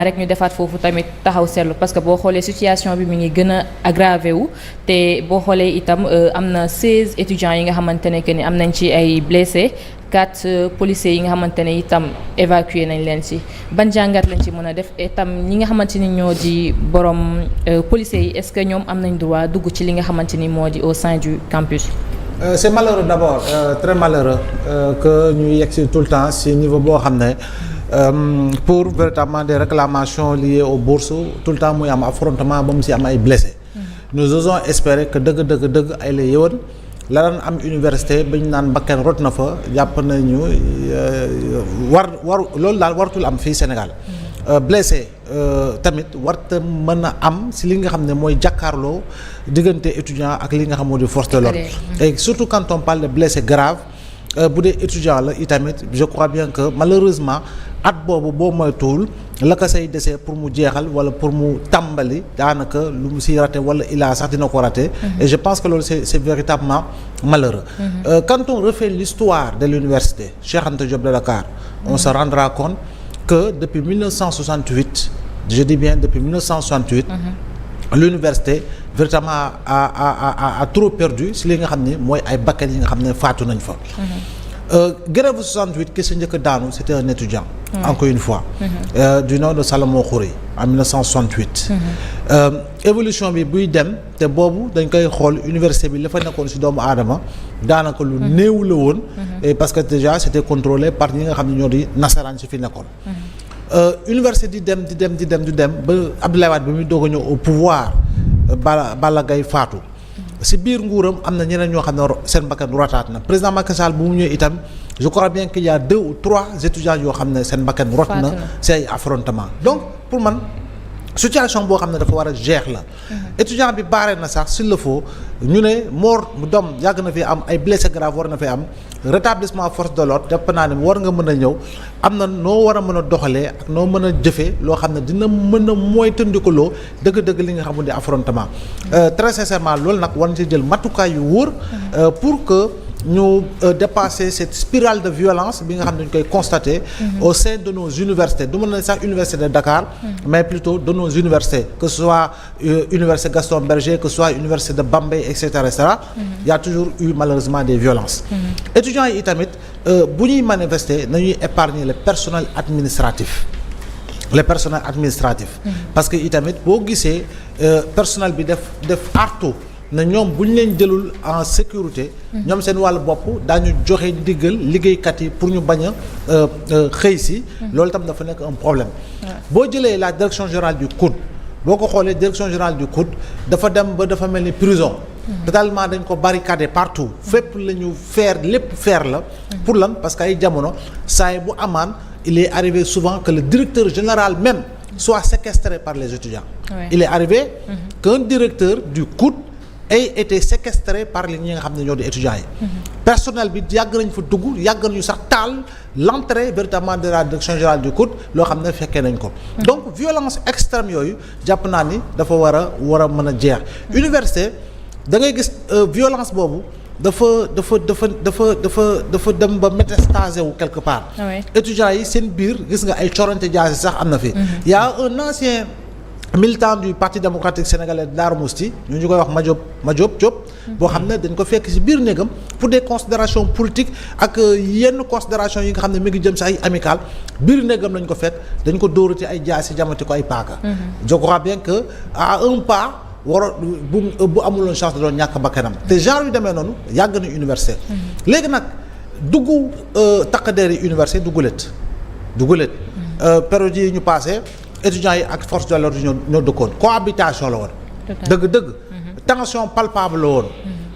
rek ñu defaat foofu tamit taxaw seetlu parce que boo xoolee situation bi mi ngi gën a aggravé wu te boo xoolee itam am na 16 étudiants yi nga xamante ne que ni am nañ ci ay blessés 4 policiers yi nga xamante ne itam évacué nañ leen ci ban jàngat lañ ci mën a def itam ñi nga xamante ni ñoo di borom policiers yi est-ce que ñoom am nañ droit dugg ci li nga xamante ni moo di au sein du campus. C'est malheureux d'abord très malheureux que ñu yegg si tout le temps si niveau boo xam ne. Pour véritablement des réclamations liées aux bourses tout le temps muy am affrontement ba mu si am ay blessés. Nous osons espérer que dëgg ay la yëwan la daan am université ba ñu naan bakken rot na fa jàpp nañu loolu daal waratul am fii Sénégal. Blessé tamit warta mën a am si li nga xam ne mooy jàkkaarloo diggante étudiant ak li nga xam moo di force de l'ordre. Et surtout quand on parle de blessés graves bu dee étudiant la itamit je crois bien que malheureusement at boobu boo moytuwul la ko say desee pour mu jeexal wala pour mu tàmbali daanaka lu mu si raté wala ilaa sax dina ko raté. Et je pense que loolu c'est véritablement malheureux. Quand on refait l'histoire de l'université Cheikh Anta Diop de Dakar on se rendra compte que depuis 1968 je dis bien depuis 1968 l'université véritablement a trop perdu si li nga xam ne mooy ay bakkan yi nga xam ne faatu nañ fa. Grève 68 ki sa njëkk daanu c'était un étudiant. Encore une fois. Du nom de Salomon Khouri en 1968. Évolution bi buy dem te boobu dañ koy xool université bi la fa nekkoon si doomu aadama daanaka lu néew la woon. Et parce que déjà c'était contrôlé par ñi nga xam ne ñoo di nasaraan si fi nekkoon. Université di dem ba Abdoulaye Wade bi muy doog a ñëw au pouvoir Balla Gaye faatu. si biir nguuram am na ñeneen ñoo xam ne seen bakkan rotaat na président Macky Sall bu mu ñëwee itam je crois bien qu'il y a 2 ou 3 étudiants yoo xam ne seen bakkan rot na ci ay affrontement donc pour man situation boo xam ne dafa war a jeex la étudiant bi baaree na sax s'il le faut ñu ne mort mu doom yàgg na fi am ay blessés graves war na fi am rétablissement force de l'ordre jàpp naa ne war nga mën a ñëw am na noo war a mën a doxalee ak noo mën a jëfee loo xam ne dina mën a moytandikuloo dëgg-dëgg li nga xamul di affrontement très sincèrement loolu nag war na ci jël matukaay yu wóor pour que ñu dépasser cette spirale de violence bi nga xam ne dañu koy constater au sein de nos universités du mën na sax université de Dakar mais plutôt de nos universités que ce soit université Gaston Berger que ce soit université de Bambey et cetera il y a toujours eu malheureusement des violences étudiants yi tamit bu ñuy manifester nañuy épargner le personnel administratif parce que itamit boo gisee personnel bi def artu na ñoom bu ñu leen jëlul en sécurité ñoom seen wàllu bopp daañu joxe ndigal liggéeykat yi pour ñu bañ a xëy si loolu itam dafa nekk un problème boo jëlee la direction générale du COUD boo ko xoolee direction générale du COUD dafa dem ba dafa mel ni prison totalement dañ ko barricadé partout fépp la ñu lépp faire la pour lan parce que ay jamono saa yi bu amaan il est arrivé souvent que le directeur général même soit séquestré par les étudiants il est arrivé qu'un directeur du COUD ay été séquestré par li ñi nga xam ne ñoo di étudiants yi personnel bi yàgg nañ fa dugg yàgg nañu sax taal l'entrée véritablement de la direction générale du COUD loo xam ne fekkee nañ ko donc violence extrême yooyu jàpp naa ni dafa war a mën a jeex université da ngay gis violence boobu dafa dem ba métastasé wu quelque part étudiants yi seen biir gis nga ay corante jaasi sax am na fi y a un ancien militant du parti démocratique sénégalais Darou Mousti ñu koy wax Madiop Diop boo xam ne dañ ko fekk ci biir néegam pour des considérations politiques ak yenn considérations yi nga xam ne mi ngi jëm ci ay amical biir néegam lañ ko fekk dañ ko dóorati ay jaasi jamati ko ay paaka je crois bien que à un pas bu amuloon chance da doon ñàkk bakkanam te genre yu demee noonu yàgg na université léegi nag duggu takk-der yi université dugulet période yi ñu passé étudiants yi ak force de l'ordre ñoo dëkkoon cohabitation la woon dëgg tension palpable la woon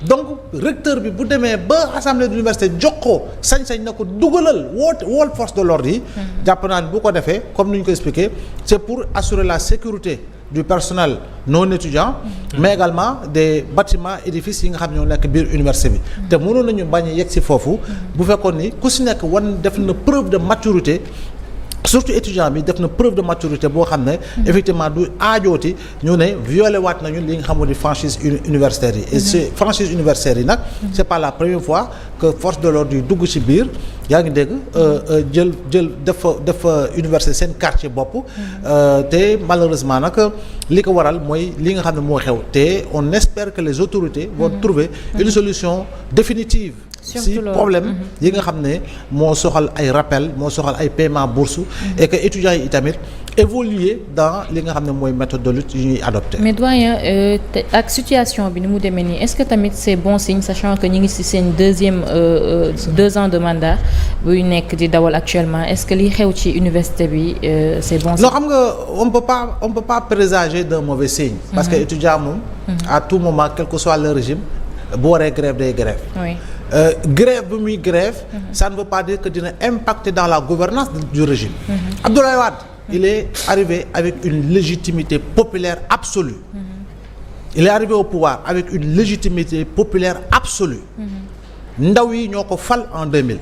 donc recteur bi bu demee ba assemblée d'université jox ko sañ-sañ na ko dugalal wool force de l'ordre yi jàpp naa ni bu ko defee comme ni ñu ko expliqué c'est pour assurer la sécurité du personnel non étudiant mais également des bâtiments édifices yi nga xam ne ñoo nekk biir université bi te mënoon nañu bañ a yegg si foofu bu fekkoon ni ku si nekk def na preuve de maturité surtout étudiant bi def na preuve de maturité boo xam ne effectivement du aajooti ñu ne violé waat nañu li nga xamoo di franchise universitaire yi et c'est franchise universitaire yi nag c'est pas la première fois que force de l'ordre yi dugg ci biir yaa ngi dégg jël def université seen quartier bopp te malheureusement nag li ko waral mooy li nga xam ne moo xew te on espère que les autorités vont trouver une solution définitive si problème yi nga xam ne moo soxal ay rappel moo soxal ay paiement bourse et que étudiants yi tamit évoluer dans li nga xam ne mooy méthode de lutte yu ñuy adopté. Mais doyen ak situation bi ni mu demee nii est-ce que tamit c'est bon signe sachant que ñu ngi ci seen 2 ans de mandat buy nekk di dawal actuellement est-ce que li xew ci université bi c'est bon signe. non xam nga on peut pas présager d'un mauvais signe. parce que étudiant moom. à tout moment quel que soit le régime bu waree grève day grève. Oui. Grève bi muy grève ça ne veut pas dire que dina impacter dans la gouvernance du régime. Abdoulaye Wade il est arrivé avec une légitimité populaire absolue. Il est arrivé au pouvoir avec une légitimité populaire absolue. Ndaw yi ñoo ko fal en 2000.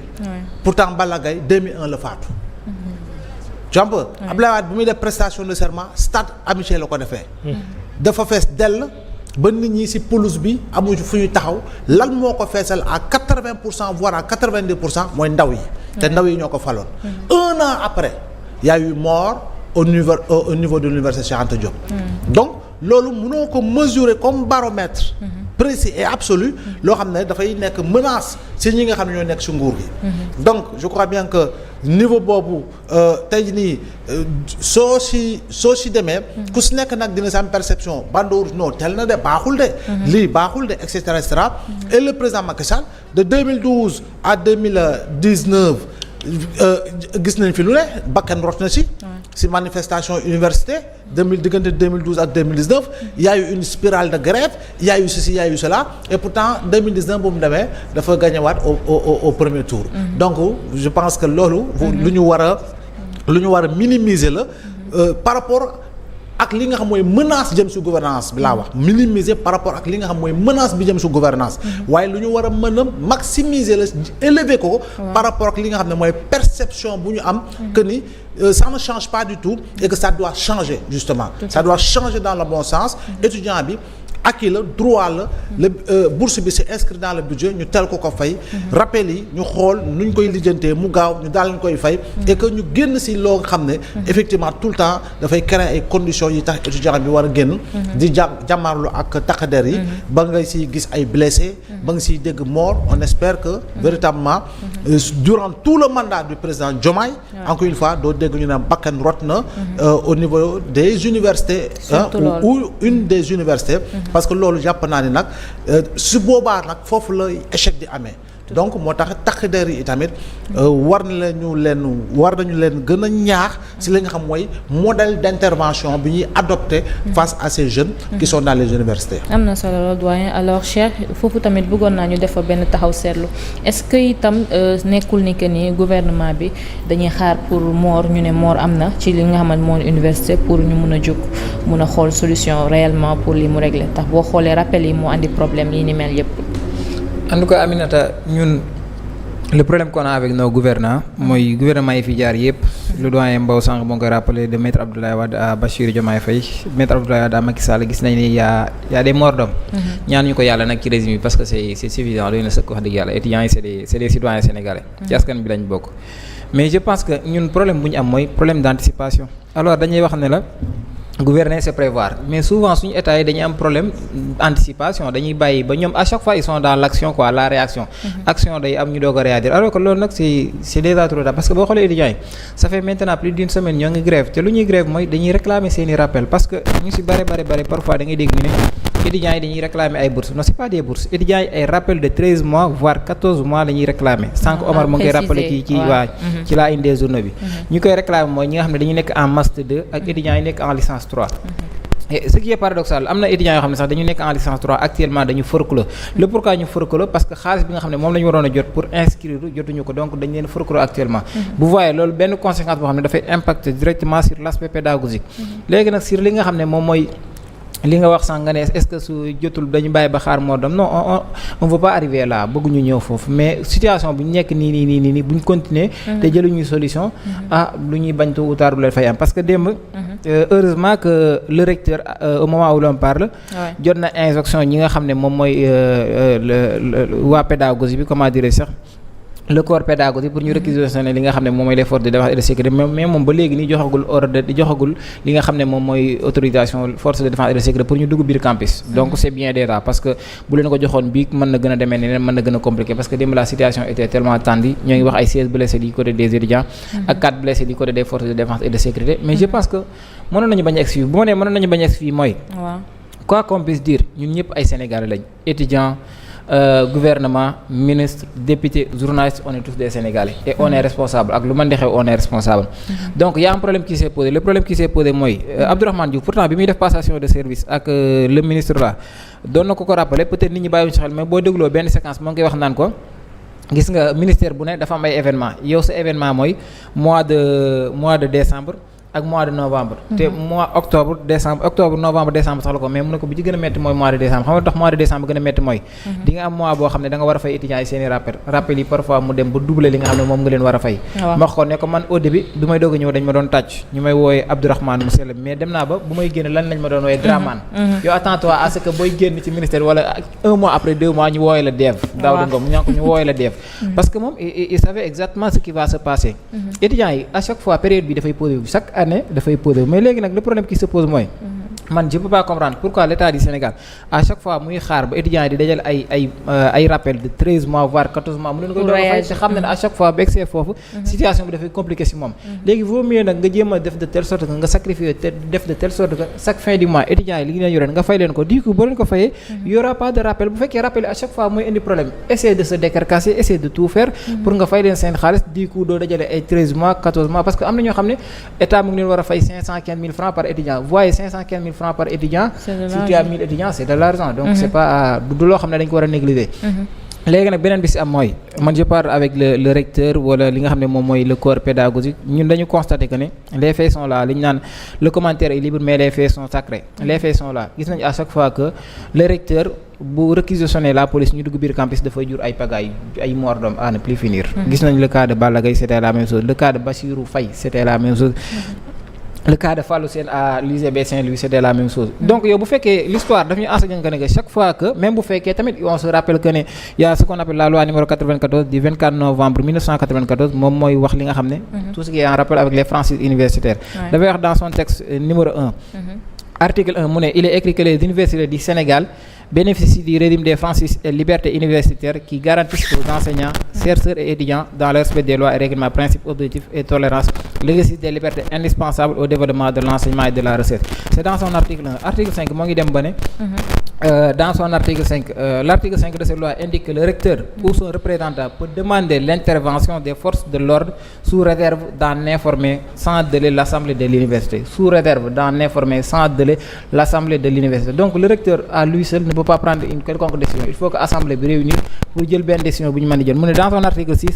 Pourtant Balla Gaye 2001 la faatu. tu vois Abdoulaye Wade bi muy def prestation de serment stade Amitié la ko defee. dafa fees dell. ba nit ñi ci pelouse bi amuñu fu ñu taxaw lan moo ko feesal à 80% voire à 90% mooy ndaw yi. te ndaw yi ñoo ko faloon. 1 an après y a eu mort au niveau de l'université Cheikh Anta Diop. Donc loolu mënoo ko mesurer comme baromètre. précis et absolu. loo xam ne dafay nekk menace ci ñi nga xam ne ñoo nekk ci nguur gi. donc je crois bien que niveau boobu tey nii soo ci demee. ku ci nekk nag dina ci am perception bande rouge non tel na de baaxul de. lii baaxul de et cetera et cetera. et le président Macky Sall de 2012 à 2019 gis nañ fi lu ne bakkan rot na ci. ci manifestation université diggante 2012 ak 2019 il y a eu une spirale de grève il y a eu ceci il y a eu cela et pourtant 2019 bu mu demee dafa gagné waat au premier tour. Donc je pense que loolu. lu ñu war a minimiser la par rapport ak li nga xam mooy menace jëm ci gouvernance bi laa wax minimiser par rapport ak li nga xam mooy menace bi jëm ci gouvernance waaye lu ñu war a mën a maximiser la élever ko par rapport ak li nga xam ne mooy perception bu ñu am que ni ça ne change pas du tout et que ça doit changer justement ça doit changer dans le bon sens étudiant bi acquis la droit la bourse bi c'est inscrit dans le budget ñu tel ko fay rappel yi ñu xool nu ñu koy lijjantee mu gaaw ñu daal ñu koy fay et que ñu génn ci loo xam ne effectivement tout le temps dafay créer ay conditions yi tax étudiant bi war a génn di jàmmaarlu ak takk-der yi ba nga ciy gis ay blessés ba nga ciy dégg mort on espère que véritablement durant tout le mandat du président Diomaye encore une fois doo dégg ñu ne bakkan rot na au niveau des universités ou une des universités parce que loolu jàpp naa ni nag su boobaa nag foofu la échec di amee donc moo tax takk der yi tamit war nañu leen gën a ñaax ci li nga xam mooy modèle d'intervention bi ñuy adopté face à ces jeunes qui sont dans les universités. am na solo la doyen alors Cheikh foofu tamit bëggoon naa ñu def fa benn taxaw seetlu est-ce que itam nekkul ni que ni gouvernement bi dañuy xaar pour mort ñu ne mort am na ci li nga xamante moo université pour ñu mun a jóg mun a xool solution réellement pour li mu régler tax boo xoolee rappel yi moo andi problème yi ni mel yépp. En tout cas Aminata ñun le problème qu'on a avec nos gouvernants mooy gouvernement yi fi jaar yëpp le doyen Mbow sànq moo koy rappelé de maître Abdoulaye Wade à Bassirou Diomaye Faye maître Abdoulaye Wade à Macky Sall gis nañ ni y a des morts d'hommes ñaan ñu ko yàlla nag ci régime bi parce que c'est suffisant doy na sëkk wax dëgg yàlla étudiants yi c'est des citoyens sénégalais ci askan bi lañ bokk mais je pense que ñun problème bu ñu am mooy problème d'anticipation alors dañuy wax ne la gouverner c'est prévoir mais souvent suñu état yi dañuy am problème anticipation dañuy bàyyi ba ñoom à chaque fois ils sont dans l'action quoi la réaction action day am ñu doog a réagir alors que loolu nag c'est déjà trop tard parce que boo xoolee étudiants yi ça fait maintenant plus d'une semaine ñoo ngi grève te lu ñuy grève mooy dañuy réclamer seeni rappel parce que ñu si bare parfois da ngay dégg ñu ne étudiants yi dañuy réclamer ay bourses non c'est pas des bourses étudiants yi ay rappel de 13 mois voire 14 mois la ñuy réclamer sànq Omar mu ngi koy rappelé ci la une des journaux bi ñu koy réclamer mooy ñi nga xam ne dañu nekk en master 2 ak étudiants yi nekk en licence 3 et ce qui est paradoxal am na étudiants yoo xam ne sax dañu nekk en licence 3 actuellement dañu forclos le pourquoi ñu forclos parce que xaalis bi nga xam ne moom la ñu waroon a jot pour inscrire jotuñu ko donc dañu leen forclos actuellement vous voyez loolu benn conséquence boo xam ne dafay impacter directement sur l'aspect pédagogique léegi nag sur li nga xam ne moom mooy li nga wax sànq nga ne est-ce que su jotul dañu bàyyi ba xaar moo dem non on veut pas arriver là bëgguñu ñëw foofu mais situation bu ñu nekk nii bu ñu continuer te jëluñu solution lu ñuy bañ tôt ou tard lu fay am parce que démb heureusement que le recteur au moment où l'on parle jot na injonction ñi nga xam ne moom mooy waa pédagogie bi comment dire sax le corps pédagogique pour ñu réquisitionner li nga xam ne moom mooy les forces de défense et de sécurité mais moom ba léegi nii joxagul ordre di joxagul li nga xam ne moom mooy autorisation forces de défense et de sécurité pour ñu dugg biir campus donc c'est bien déjà parce que bu leen ko joxoon bii mën na gën a demee neneen mën na gën a compliqué parce que démb la situation était tellement tendue ñoo ngi wax ay 16 blessés du côté des étudiants ak 4 blessés du côté des forces de défense et de sécurité mais je pense que mënoon nañu bañ a egsi fii bu ma nee mënoon nañu bañ a egsi fii mooy quoi qu'on puisse dire ñun ñëpp ay Sénégalais lañ étudiants gouvernement ministre député journaliste on est tous des Sénégalais et on est responsable ak lu mën di xew on est responsable donc y a un problème qui s'est posé le problème qui s'est posé mooy Abdourahmane Diouf pourtant bi muy def passation de service ak le ministre là doon na ko rappeler peut-être nit ñi bàyyiwuñu ci xel mais boo dégloo benn séquence moo ngi koy wax naan ko gis nga ministère bu ne dafa am ay événement yow sa événement mooy mois de décembre ak mois de novembre te mois octobre novembre décembre sax la ko mais mu ne ko bi ci gën a métti mooy mois de décembre xam nga tax mois de décembre gën a métti mooy di nga am mois boo xam ne da nga war a fay étudiants yi seeni rappel yi parfois mu dem ba doubler li nga xam ne moom nga leen war a fay ma wax ko ne ko man au début bi may doog a ñëw dañ ma doon tàcc ñu may wooyee Abdourahmane monsieur le mais dem naa ba bu may génn lan lañ ma doon wooyee Dramane yow attends-toi à ce que booy génn ci ministère wala un mois après 2 mois ñu wooyee la Dev Daouda Ngom ñu wooyee la Dev parce que moom il savait exactement ce qui va se passer étudiants yi à chaque fois période bi dafay posé chaque année dafay posé mais léegi nag le problème qui se pose mooy man je peux pas comprendre pourquoi l'État du Sénégal à chaque fois muy xaar ba étudiants yi di dajal ay rappel de 13 mois voire 14 mois mu leen koy doon fay te xam ne à chaque fois ba egsee foofu situation bi dafay compliqué si moom léegi vaut mieux nag nga jéem a def de telle sorte que nga sacrifier te def de telle sorte que chaque fin du mois étudiants yi li leen yoreen nga fay leen ko du coup boo leen ko fayee y aura pas de rappel bu fekkee rappel à chaque fois mooy indi problème essayer de se décarcasser essayer de tout faire pour nga fay leen seen xaalis du coup doo dajale ay 13 mois 14 mois parce que am na ñoo xam ne état mu ngi leen war a fay 515 000 francs par étudiant vous voyez 515 000 francs par étudiant si tu as 1000 étudiants c'est de l'argent donc c'est pas du loo xam ne dañ ko war a négliger léegi nag beneen bi si am mooy man je parle avec le recteur wala li nga xam ne moom mooy le corps pédagogique ñun dañu constater que ne les faits sont là li ñu naan le commentaire est libre mais les faits sont sacrés les faits sont là gis nañu à chaque fois que le recteur bu réquisitionner la police ñu dugg biir campus dafay jur ay pagailles ay morts d'hommes à ne plus finir gis nañu le cas de Balla Gaye c'était la même chose le cas de Bassirou Faye c'était la même chose le cas de Fallou Sène à l'UGB Saint-Louis c'était la même chose donc yow bu fekkee l'histoire daf ñu enseigner que ne chaque fois que même bu fekkee tamit on se rappelle que ne y a ce qu'on appelle la loi numéro 94 du 24 novembre 1994 moom mooy wax li nga xam ne tout ce qui est en rapport avec les franchises universitaires dafay wax dans son texte numéro 1 article 1 mu ne il est écrit que les universités du Sénégal bénéficient du régime des franchises et libertés universitaires qui garantissent aux enseignants, chercheurs et étudiants dans le respect des lois et règlements, principes, objectifs et tolérance l'exercice des libertés indispensables au développement de l'enseignement et de la recherche. C'est dans son article 1. Article 5 moo ngi dem ba ne dans son article 5 l'article 5 de cette loi indique que le recteur ou son représentant peut demander l'intervention des forces de l'ordre sous réserve d'en informer sans délai l'assemblée de l'université. Sous réserve d'en informer sans délai l'assemblée de l'université. Donc le recteur à lui seul ne peut pas prendre une quelconque décision. Il faut que assemblée bi réunir pour jël benn décision bu ñu mën a jël. Mu ne dans son article 6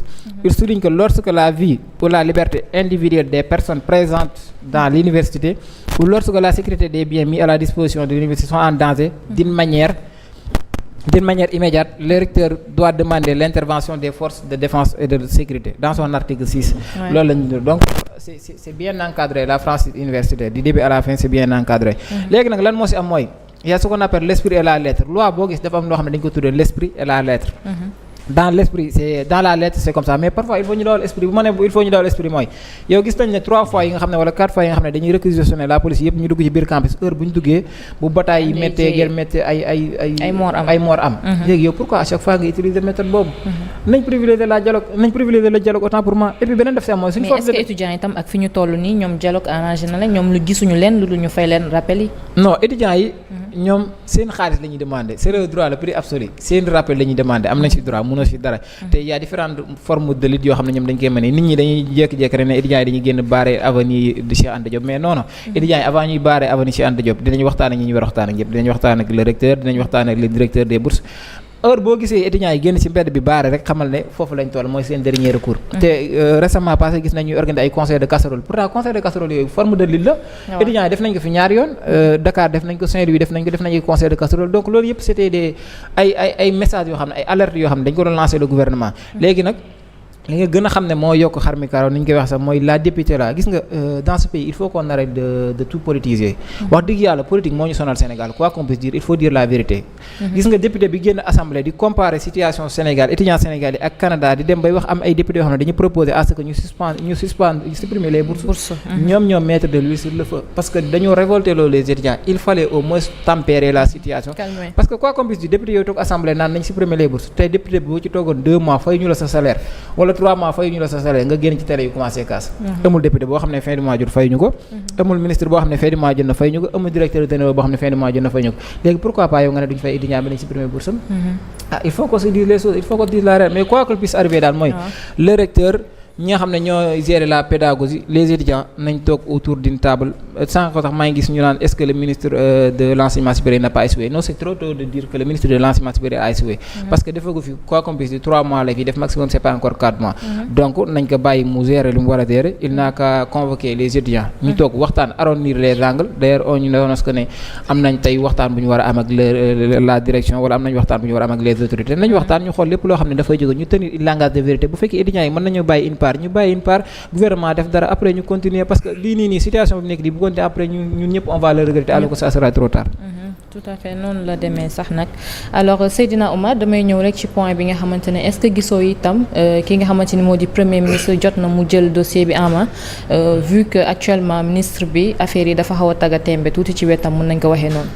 il souligne que lorsque la vie ou la liberté individuelle des personnes présentes dans l'université ou lorsque la sécurité des biens mis à la disposition de l'université sont en danger d'une manière immédiate, le recteur doit demander l'intervention des forces de défense et de sécurité dans son article 6. Loolu lañu donc c'est bien encadré la franchise universitaire du début à la fin c'est bien encadré. Léegi nag lan moo ci am mooy il y a ce qu'on appelle l'esprit et la lettre loi boo gis dafa am loo xam ne dañu ko tuddee l'esprit et la lettre. Dans l'esprit c'est dans la lettre c'est comme ça mais parfois il faut ñu dawal esprit bu ma ne il faut ñu dawal esprit mooy yow gis nañ ne 3 fois yi nga xam ne wala 4 fois yi nga xam ne dañuy réquisitionner la police yëpp ñu dugg ci biir campus heure bu ñu duggee bu bataille yi méttee guerre méttee ay mort am léegi yow pourquoi à chaque fois nga utiliser méthode boobu nañ privilégier le dialogue autant pour moi et puis beneen def si am mooy suñu force mais est-ce que étudiants itam ak fi ñu toll nii ñoom dialogue arrangé na la ñoom lu gisuñu leen lu ñu fay leen rappel yi non étudiants yi ñoom seen xaalis la ñuy demander c'est le droit le plus absolu seen rappel la ñuy demander am nañ ci droit mënoo ci dara te y a différentes formes de lutte yoo xam ne ñoom dañ koy mën nit ñi dañuy jékki-jékki rek ne étudiants yi dañuy génn barrer avenue de Cheikh Anta Diop mais non étudiants yi avant ñuy barrer avenue Cheikh Anta Diop dinañ waxtaan ak ñi ñu war a waxtaan ak ñëpp dinañ waxtaan ak le recteur dinañ waxtaan ak le directeur des bourses heure boo gisee étudiants yi génn ci mbedd bi baare rek xamal ne foofu lañ toll mooy seen dernier recours. te récemment passé gis nañu organiser ay conseil de casserole pourtant conseil de casserole yooyu forme de lutte la. étudiants yi def nañ ko fi ñaari yoon. Dakar def nañ ko Saint-Louis def nañ ko conseil de casserole donc loolu yëpp c'était des ay messages yoo xam ne ay alertes yoo xam ne dañ ko doon lancer le gouvernement. léegi nag li nga gën a xam ne moo yokk xar mi karaw ni ñu koy wax sax mooy la députée là gis nga dans ce pays il faut qu'on arrête de tout politiser. wax dëgg yàlla politique moo ñu sonal Sénégal quoi qu'on puisse dire il faut dire la vérité. gis nga député bi génn assemblée di comparer situation Sénégal étudiants Sénégal yi ak Canada di dem bay wax am ay députés yoo xam ne dañu proposer à ce que ñu supprimer les bourses. ñoom mettre de l'huile sur le feu parce que dañoo révolter loolu les étudiants il fallait au moins tempérer la situation. Calmer. Parce que quoi qu'on puisse dire député yooyu toog assemblée naan nañ supprimer les bourses tey député bi boo ci toogoon 2 mois fay ñu la sa salaire wala 3 mois fay ñu la sa salaire nga génn ci télé yu commencé kaas. amul député boo xam ne fin du mois jot fay ñu ko. amul ministre boo xam ne fin du mois jot na fay ñu ko amul directeur général boo xam ne fin du mois jot na fay ñu ko léegi pourquoi pas yow nga ne duñ fay étudiant bi nañ supprimer bourse am. Il faut qu'on se dise les choses il faut qu'on dise la réalité mais quoi qu'il puisse arriver daal mooy le recteur ñi nga xam ne ñoo gérer la pédagogie les étudiants nañ toog autour d'une table sans ko tax maa ngi gis ñu naan est-ce que le ministre de l'enseignement supérieur n'a pas échoué non c'est trop tôt de dire que le ministre de l'enseignement supérieur a échoué parce que defagu fi quoi qu'on puisse dire 3 mois la fi def maximum c'est pas encore 4 mois donc nañ ko bàyyi mu gérer lu mu war a gérer il n'a qu'à convoquer les étudiants ñu toog waxtaan arrondir les angles d'ailleurs on ñu ne que ne am nañ tey waxtaan bu ñu war a am ak la direction wala am nañ waxtaan bu ñu war a am ak les autorités nañ waxtaan ñu xool lépp loo xam ne dafay jóge ñu tenir une langage de vérité bu fekkee étudiants yi mën nañu bàyyi ñu bàyyi une part gouvernement def dara après ñu continuer parce que lii nii situation bi nekk di bu continuer après ñun ñëpp on va le regretter alors que ça sera trop tard. Tout à fait noonu la demee sax nag alors Seydina Oumar damay ñëw rek ci point bi nga xamante ne est-ce que gisoo itam ki nga xamante ni moo di premier ministre jot na mu jël dossier bi en main vu que actuellement ministre bi affaire yi dafa xaw a tagga tembe tuuti ci wetam mën nañ ko waxee noonu.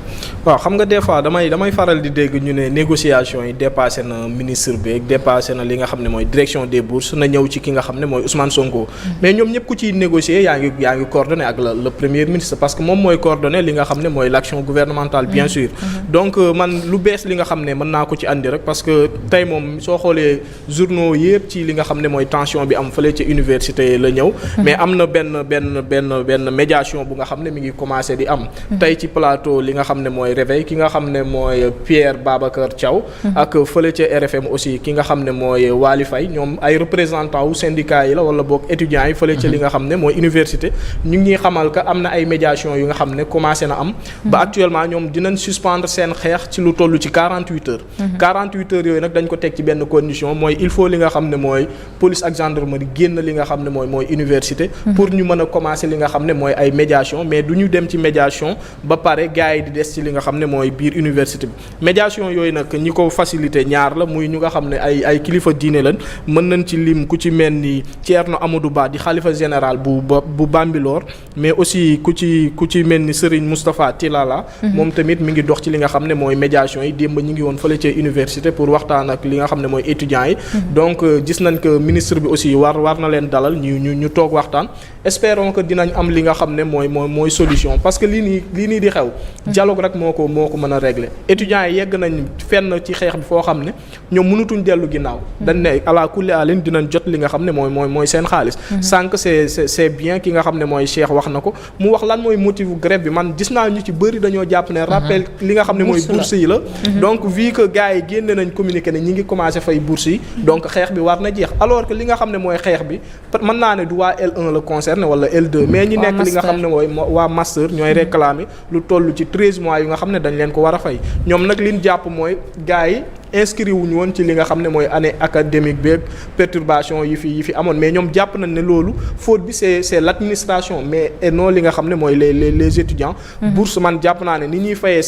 waaw xam nga des fois damay faral di dégg ñu ne négociation yi dépassé na ministre bi dépassé na li nga xam ne mooy direction des bourses na ñëw ci ki nga xam ne mooy Ousmane Sonko mais ñoom ñëpp ku ciy négocier yaa ngi coordonné ak le premier ministre parce que moom mooy coordonné li nga xam ne mooy l'action gouvernementale bien sûr donc man lu bees li nga xam ne mën naa ko ci andi rek parce que tey moom soo xoolee journaux yëpp ci li nga xam ne mooy tension bi am fële ci université la ñëw mais am na benn médiation bu nga xam ne mi ngi commencé di am tey ci plateau li nga xam ne mooy réveil ki nga xam ne mooy Pierre Babacar Thiaw ak fële ca RFM aussi ki nga xam ne mooy Waly Faye ñoom ay représentants wu syndicats yi la wala boog étudiants yi fële ca li nga xam ne mooy université ñu ngi xamal que am na ay médiation yu nga xam ne commencé na am ba actuellement ñoom dinañ suspendre seen xeex ci lu toll ci 48 heures 48 heures yooyu nag dañ ko teg ci benn condition mooy il faut li nga xam ne mooy police ak gendarmerie génn li nga xam ne mooy université pour ñu mën a commencer li nga xam ne mooy ay médiation mais du ñu dem ci médiation ba pare gars yi di des ci li nga xam ne mooy biir université bi médiation yooyu nag ñi ko facilité ñaar la muy ñu nga xam ne ay kilifa diine lañ mën nañ ci lim ku ci mel ni Thierno Amadou Ba di xalifa général bu Bambilor mais aussi ku ci mel ni Serigne Moustapha Tilala moom tamit mi ngi dox ci li nga xam ne mooy médiation yi démb ñu ngi woon fële ca université pour waxtaan ak li nga xam ne mooy étudiants yi donc gis nañ que ministre bi aussi war na leen dalal ñu toog waxtaan espérons que dinañ am li nga xam ne mooy solution parce que lii nii di xew dialogue rek moo ko mën a régler étudiants yi yegg nañ fenn ci xeex bi foo xam ne ñoom mënutuñ dellu ginnaaw dañ ne ala kulli alin dinañ jot li nga xam ne mooy seen xaalis sànq c'est bien ki nga xam ne mooy Cheikh wax na ko mu wax lan mooy motif grève bi man gis naa ñu ci bëri dañoo jàpp ne rappel li nga xam ne mooy bourse yi la donc vu que gars yi génne nañ communiqué ne ñi ngi commencé fay bourse yi donc xeex bi war na jeex alors que li nga xam ne mooy xeex bi mën naa ne du waa L1 la concerné wala L2 mais ñi nekk li nga xam ne mooy waa master ñooy réclamer lu toll ci 13 mois yu nga xam ne dañ leen ko war a fay ñoom nag liñ jàpp mooy gars yi inscrit wuñu woon ci li nga xam ne mooy année académique beeg perturbation yi fi amoon mais ñoom jàpp nañ ne loolu faute bi c'est l'administration mais et non li nga xam ne mooy les étudiants bourse man jàpp naa ne ni ñuy fayee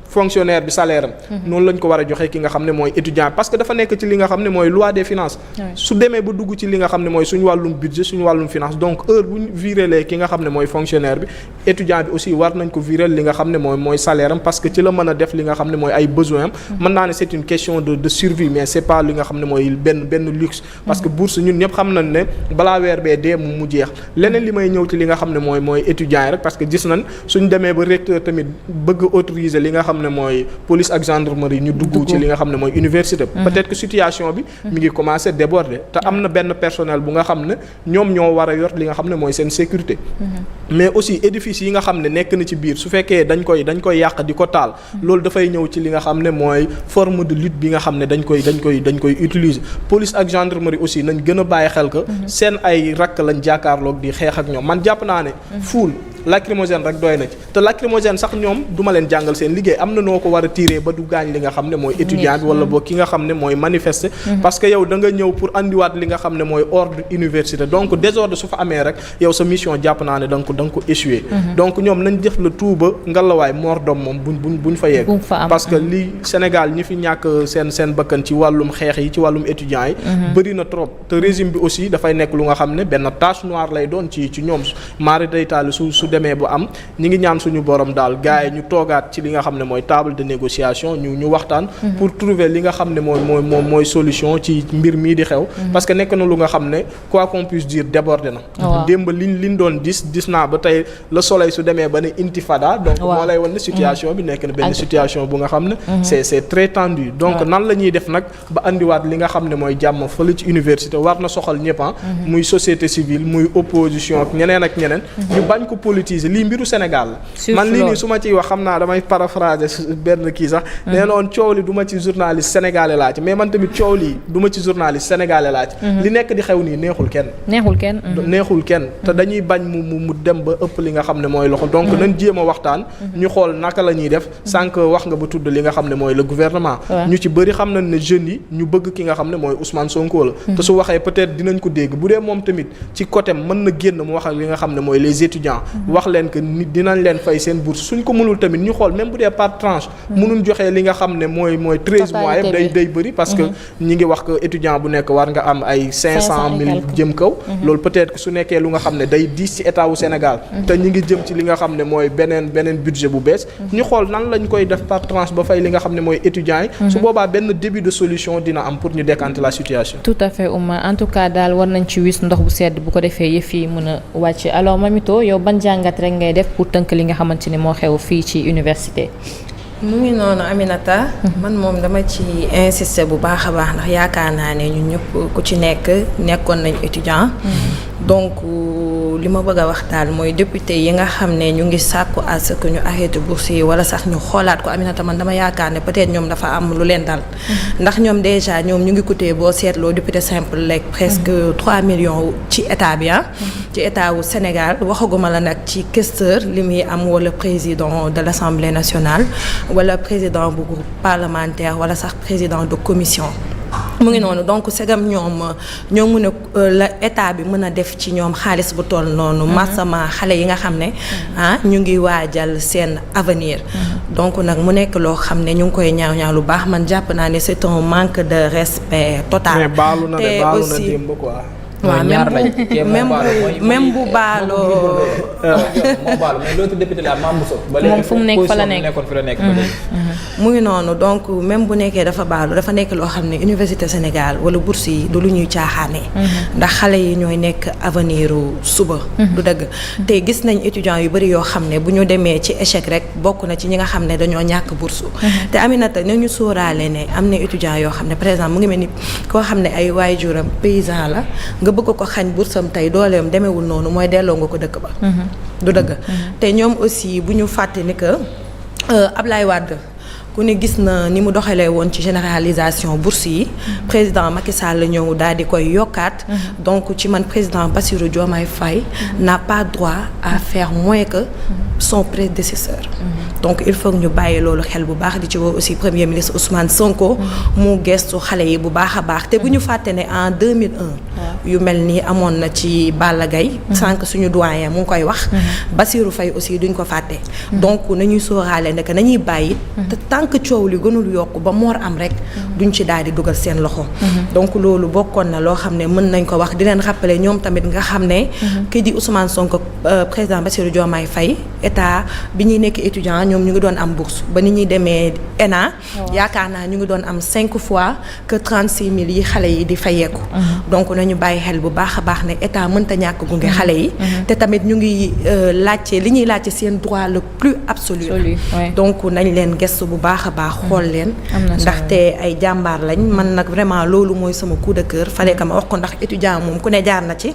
fonctionnaire bi salaire am noonu lañ ko war a joxe ki nga xam ne mooy étudiant parce que dafa nekk ci li nga xam ne mooy loi des finances su demee ba dugg ci li nga xam ne mooy suñu wàllum budget suñu wàllum finance donc heure bu ñu virelee ki nga xam ne mooy fonctionnaire bi étudiant bi aussi war nañ ko virer li nga xam ne mooy salaire am parce que ci la mën a def li nga xam ne mooy ay besoin am mën naa ne c'est une question de survie mais c'est pas li nga xam ne mooy benn luxe parce que bourse ñun ñëpp xam nañ ne balaa weer bee dee mu jeex leneen li may ñëw ci li nga xam ne mooy étudiant yi rek parce que gis nañ suñ demee ba recteur tamit bëgg autoriser li nga xam xam ne mooy police ak gendarmerie ñu dugg ci li nga xam ne mooy université. peut-être que situation bi mi ngi commencer déborder te am na benn personnel bu nga xam ne ñoom ñoo war a yor li nga xam ne mooy seen sécurité. mais aussi édifice yi nga xam ne nekk na ci biir su fekkee dañ koy yàq di ko taal. loolu dafay ñëw ci li nga xam ne mooy forme de lutte bi nga xam ne dañ koy utiliser police ak gendarmerie aussi nañ gën a bàyyi xel que seen ay rakk lañ jàkkaarloog di xeex ak ñoom man jàpp naa ne fuul lacrymogène rek doy na ci te lacrymogène sax ñoom duma leen jàngal seen liggéey am na noo ko war a tirer ba du gaañ li nga xam ne mooy étudiant bi wala boo ki nga xam ne mooy manifester parce que yow da nga ñëw pour andiwaat li nga xam ne mooy ordre université donc désordre su fa amee rek yow sa mission jàpp naa ne da nga ko échouer donc ñoom nañ def le tout ba ngalawaay mort d'homme moom buñ fa yegg parce que li Sénégal ñi fi ñàkk seen bakkan ci wàllum xeex yi ci wàllum étudiants yi bëri na trop te régime bi aussi dafay nekk lu nga xam ne benn tache noire lay doon ci ñoom mari day taali su demee bu am ñi ngi ñaan suñu borom daal gars yi ñu toogaat ci li nga xam ne mooy table de négociation ñu waxtaan pour trouver li nga xam ne mooy solution ci mbir mii di xew parce que nekk na lu nga xam ne quoi qu'on puisse dire débordé na démb liñ doon gis naa ba tey le soleil su demee ba ne intifada donc moo lay wan ne situation bi nekk na benn situation bu nga xam ne c'est très tendu donc nan la ñuy def nag ba andiwaat li nga xam ne mooy jàmm fële ci université war na soxal ñëpp muy société civile muy opposition ak ñeneen ñu bañ ko politiser lii mbiru Sénégal la man lii nii su ma ciy wax xam naa damay paraphraser benn kii sax nee noon coow li du ma ci journaliste sénégalais laa ci mais man tamit coow lii du ma ci journaliste sénégalais laa ci li nekk di xew nii neexul kenn te dañuy bañ mu dem ba ëpp li nga xam ne mooy loxo donc nañ jéem a waxtaan ñu xool naka la ñuy def sànq wax nga ba tudd li nga xam ne mooy le gouvernement ñu ci bëri xam nañ ne jeunes yi ñu bëgg ki nga xam ne mooy Ousmane Sonko la te su waxee peut-être dinañ ko dégg bu dee moom tamit ci côté mën na génn mu wax ak li nga xam ne mooy les étudiants wax leen que nit dinañ leen fay seen bourse suñ ko mënul tamit ñu xool même bu dee par tranche mënuñ joxee li nga xam ne mooy 13 mois yëpp day bëri parce que ñi ngi wax que étudiant bu nekk war nga am ay 500 000 jëm kaw loolu peut-être que su nekkee lu nga xam ne day diis ci état wu Sénégal te ñi ngi jëm ci li nga xam ne mooy beneen budget bu bees ñu xool nan lañ koy def par tranche ba fay li nga xam ne mooy étudiants yi su boobaa benn début de solution dina am pour ñu décanter la situation. tout à fait Oumar en tout cas daal war nañ ci wis ndox bu sedd bu ko defee yëf yi mën a wàcc alors Mamito yow ban jàngat rek ngay def pour tënk li nga xamante ne moo xew fii ci université. mu ngi noonu Aminata man moom dama ci insister bu baax a baax ndax yaakaar naa ne ñun ñëpp ku ci nekkoon nañ étudiant donc li ma bëgg a wax daal mooy député yi nga xam ne ñu ngi sàkku à ce que ñu arrêté bourse yi wala sax ñu xoolaat ko Aminata man dama yaakaar ne peut-être ñoom dafa am lu leen dal ndax ñoom déjà ñoom ñu ngi coûté boo seetloo député simple lekk presque 3 millions ci état bi ci état wu Sénégal waxaguma la nag ci questeur li muy am wala président de l'Assemblée nationale wala président bu groupe parlementaire wala sax président de commission mu ngi noonu donc segam ñoo mën a la état bi mën a def ci ñoom xaalis bu toll noonu massama xale yi nga xam ne ñu ngi waajal seen avenir donc nag mu nekk loo xam ne ñu ngi koy ñaaw lu baax man jàpp naa ne c'est un manque de respect total. mais baalu na démb quoi. waaw même bu baaloo mais l'autre député la Mame Bousso moom fu mu nekk fa la nekk mu ngi noonu donc même bu nekkee dafa baalu dafa nekk loo xam ne université Sénégal wala bourse yi du lu ñuy caaxaane ndax xale yi ñooy nekk avenir suba du dëgg te gis nañ étudiants yu bari yoo xam ne bu ñu demee ci échec rek bokk na ci ñi nga xam ne dañoo ñàkk bourse te Aminata nañu sóoraale ne am na étudiants yoo xam ne par exemple mu ngi mel ni koo xam ne ay waajuram paysan la nga bëgg ko xañ bursam tey dooleem demewul noonu mooy delloo nga ko dëkk ba du dëgg te ñoom aussi bu ñu fàtte ni que Ablaye Wade ku ne gis na ni mu doxalee woon ci généralisation bourse yi président Macky Sall la ñëw daal di koy yokkaat donc ci man président Bassirou Diomaye Faye n'a pas droit à faire moins que son prédécesseur donc il faut que ñu bàyyi loolu xel bu baax di ci woo aussi premier ministre Ousmane Sonko mu gestu xale yi bu baax a baax te bu ñu fàtte ne en 2001 yu mel nii amoon na ci Balla Gaye sànq suñu doyen mu ngi koy wax Bassirou Faye aussi duñ ko fàtte donc nañuy sóoraale ne que nañuy bàyyi te tant que coow li gënul yokk ba moor am rek duñ ci daal di dugal seen loxo donc loolu bokkoon na loo xam ne mën nañ ko wax di leen rappeler ñoom tamit nga xam ne kii di Ousmane Sonko président Bassirou Diomaye Faye état bi ñuy nekk étudiant ñoom ñu ngi doon am bourse ba ni ñuy demee ENA yaakaar naa ñu ngi doon am 5 fois que 36 000 yi xale yi di fayeeku donc nañu bàyyi bàyyi xel bu baax a baax ne état mënta ñàkk gunge xale yi te tamit ñu ngi laajte li ñuy laajte seen droit le plus absolu donc nañ leen gëstu bu baax a baax xool leen ndaxte ay jàmbaar lañ man nag vraiment loolu mooy sama coup de cœur fallait que ma wax ko ndax étudiant moom ku ne jaar na ci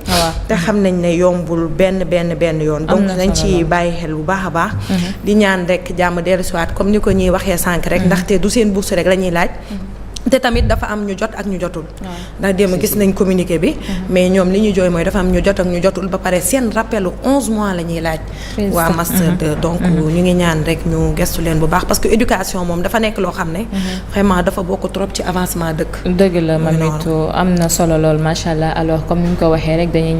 te xam nañ ne yombul benn yoon donc nañ ci bàyyi xel bu baax a baax di ñaan rek jàmm dellu siwaat comme ni ko ñuy waxee sànq rek ndaxte du seen bourse rek la ñuy laaj te tamit dafa am ñu jot ak ñu jotul ndax démb gis nañ communiqué bi mais ñoom li ñuy jooy mooy dafa am ñu jot ak ñu jotul ba pare seen rappelu 11 mois la ñuy laaj waa master 2 donc ñu ngi ñaan rek ñu gestu leen bu baax parce que éducation moom dafa nekk loo xam ne vraiment dafa bokk trop ci avancement dëkk dëgg la Mamito am na solo lool macha allah alors comme ni ñu ko waxee rek dañuy